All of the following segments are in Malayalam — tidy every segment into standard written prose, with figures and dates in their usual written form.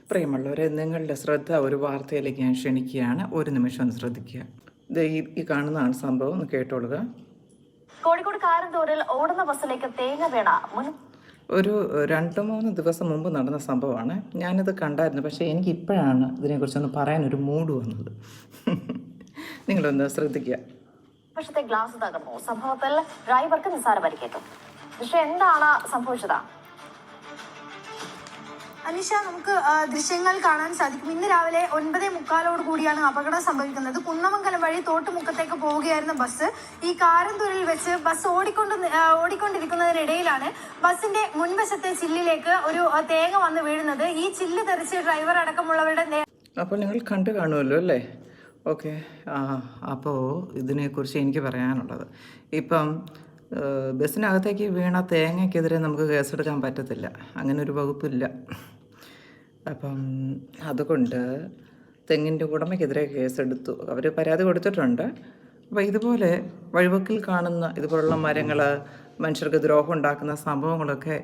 പ്രിയമുള്ളവരെ, നിങ്ങളുടെ ശ്രദ്ധ ഒരു വാർത്തയിലേക്ക് ഞാൻ ക്ഷണിക്കുകയാണ്. ഒരു നിമിഷം ഒന്ന് ശ്രദ്ധിക്കുക. ഇത് ഈ കാണുന്നതാണ് സംഭവം, ഒന്ന് കേട്ടോളുക. കോഴിക്കോട് കാരന്തൂരിൽ ഓടുന്ന ബസ്സിലേക്ക് തേങ്ങ വീണ ഒരു 2-3 ദിവസം മുമ്പ് നടന്ന സംഭവമാണ്. ഞാനിത് കണ്ടായിരുന്നു, പക്ഷേ എനിക്ക് ഇപ്പോഴാണ് ഇതിനെക്കുറിച്ചൊന്ന് പറയാനൊരു മൂഡ് വന്നത്. നിങ്ങളൊന്ന് ശ്രദ്ധിക്കുക. പക്ഷത്തെ ഗ്ലാസ് തകർന്നു. സംഭവത്തിൽ ഡ്രൈവർക്ക് നിസ്സാര പരിക്കേറ്റു. പക്ഷേ എന്താണ് സംഭവിച്ചത്? അനിഷ, നമുക്ക് ദൃശ്യങ്ങൾ കാണാൻ സാധിക്കും. ഇന്ന് രാവിലെ 9:45 കൂടിയാണ് അപകടം സംഭവിക്കുന്നത്. കുന്നമംഗലം വഴി തോട്ടുമുക്കത്തേക്ക് പോവുകയായിരുന്ന ബസ് ഈ കാരന്തൂരിൽ വെച്ച് ബസ് ഓടിക്കൊണ്ടിരിക്കുന്നതിനിടയിലാണ് ബസിന്റെ മുൻവശത്തെ ചില്ലിലേക്ക് ഒരു തേങ്ങ വന്ന് വീഴുന്നത്. ഈ ചില്ല് തെറിച്ച് ഡ്രൈവർ അടക്കമുള്ളവരുടെ അപ്പോൾ നിങ്ങൾ കണ്ടു കാണുമല്ലോ അല്ലേ? ഓക്കെ. അപ്പോൾ ഇതിനെക്കുറിച്ച് എനിക്ക് പറയാനുള്ളത്, ഇപ്പം ബസ്സിനകത്തേക്ക് വീണ തേങ്ങയ്ക്കെതിരെ നമുക്ക് കേസെടുക്കാൻ പറ്റത്തില്ല, അങ്ങനെ ഒരു വകുപ്പില്ല. അപ്പം അതുകൊണ്ട് തെങ്ങിൻ്റെ ഉടമയ്ക്കെതിരെ കേസെടുത്തു, അവർ പരാതി കൊടുത്തിട്ടുണ്ട്. അപ്പോൾ ഇതുപോലെ വഴിവക്കിൽ കാണുന്ന ഇതുപോലുള്ള മരങ്ങൾ, മനുഷ്യർക്ക് ദ്രോഹം ഉണ്ടാക്കുന്ന സംഭവങ്ങളൊക്കെ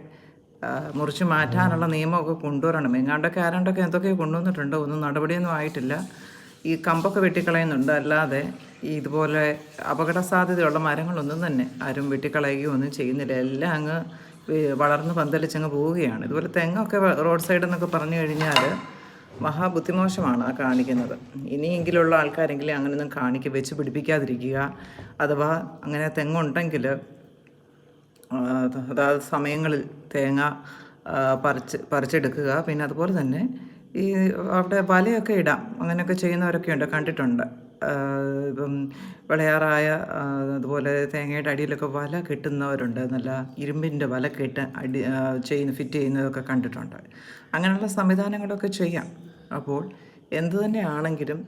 മുറിച്ച് മാറ്റാനുള്ള നിയമമൊക്കെ കൊണ്ടുവരണം. എങ്ങാണ്ടൊക്കെ ആരാണ്ടൊക്കെ എന്തൊക്കെ കൊണ്ടുവന്നിട്ടുണ്ട്, ഒന്നും നടപടിയൊന്നും ആയിട്ടില്ല. ഈ കമ്പൊക്കെ വെട്ടിക്കളയുന്നുണ്ട്, അല്ലാതെ ഇതുപോലെ അപകട സാധ്യതയുള്ള മരങ്ങളൊന്നും തന്നെ ആരും വെട്ടിക്കളയുകയോ ഒന്നും ചെയ്യുന്നില്ല. എല്ലാം അങ്ങ് വളർന്ന് പന്തലിച്ചങ്ങ് പോവുകയാണ്. ഇതുപോലെ തെങ്ങൊക്കെ റോഡ് സൈഡ് എന്നൊക്കെ പറഞ്ഞു കഴിഞ്ഞാൽ മഹാബുദ്ധിമോശമാണ് ആ കാണിക്കുന്നത്. ഇനിയെങ്കിലുള്ള ആൾക്കാരെങ്കിലും അങ്ങനെയൊന്നും വെച്ച് പിടിപ്പിക്കാതിരിക്കുക. അഥവാ അങ്ങനെ തെങ്ങുണ്ടെങ്കിൽ അതാത് സമയങ്ങളിൽ തേങ്ങ പറിച്ചെടുക്കുക. പിന്നെ അതുപോലെ തന്നെ ഈ അവിടെ വലയൊക്കെ ഇടാം, അങ്ങനെയൊക്കെ ചെയ്യുന്നവരൊക്കെ ഉണ്ട്, കണ്ടിട്ടുണ്ട്. ഇപ്പം വിളയാറായ അതുപോലെ തേങ്ങയുടെ അടിയിലൊക്കെ വല കെട്ടുന്നവരുണ്ട്, നല്ല ഇരുമ്പിൻ്റെ വല കെട്ട് ഫിറ്റ് ചെയ്യുന്നതൊക്കെ കണ്ടിട്ടുണ്ട്. അങ്ങനെയുള്ള സംവിധാനങ്ങളൊക്കെ ചെയ്യാം. അപ്പോൾ എന്തു തന്നെ ആണെങ്കിലും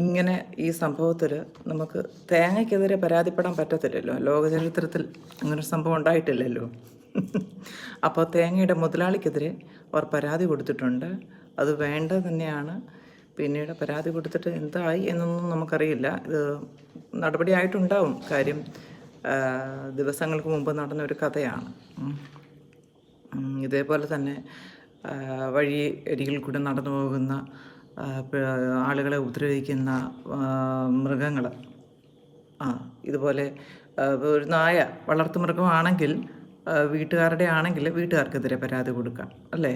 ഇങ്ങനെ ഈ സംഭവത്തിൽ നമുക്ക് തേങ്ങയ്ക്കെതിരെ പരാതിപ്പെടാൻ പറ്റത്തില്ലല്ലോ. ലോകചരിത്രത്തിൽ അങ്ങനൊരു സംഭവം ഉണ്ടായിട്ടില്ലല്ലോ. അപ്പോൾ തേങ്ങയുടെ മുതലാളിക്കെതിരെ അവർ പരാതി കൊടുത്തിട്ടുണ്ട്. അത് വേണ്ടത് തന്നെയാണ്. പിന്നീട് പരാതി കൊടുത്തിട്ട് എന്തായി എന്നൊന്നും നമുക്കറിയില്ല. ഇത് നടപടിയായിട്ടുണ്ടാവും. കാര്യം ദിവസങ്ങൾക്ക് മുമ്പ് നടന്നൊരു കഥയാണ്. ഇതേപോലെ തന്നെ വഴി അരികിൽ കൂടെ നടന്നു പോകുന്ന ആളുകളെ ഉപദ്രവിക്കുന്ന മൃഗങ്ങൾ, ഇതുപോലെ ഒരു നായ വളർത്തുമൃഗമാണെങ്കിൽ വീട്ടുകാരുടെ ആണെങ്കിൽ വീട്ടുകാർക്കെതിരെ പരാതി കൊടുക്കാം അല്ലേ?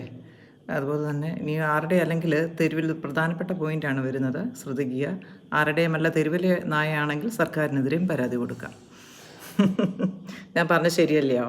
അതുപോലെ തന്നെ ഇനി ആരുടെ അല്ലെങ്കിൽ തെരുവിൽ പ്രധാനപ്പെട്ട പോയിൻ്റാണ് വരുന്നത്, ശ്രദ്ധിക്കുക. ആരുടെയുമല്ല തെരുവിലെ നായയാണെങ്കിൽ സർക്കാരിനെതിരെയും പരാതി കൊടുക്കാം. ഞാൻ പറഞ്ഞത് ശരിയല്ലയോ?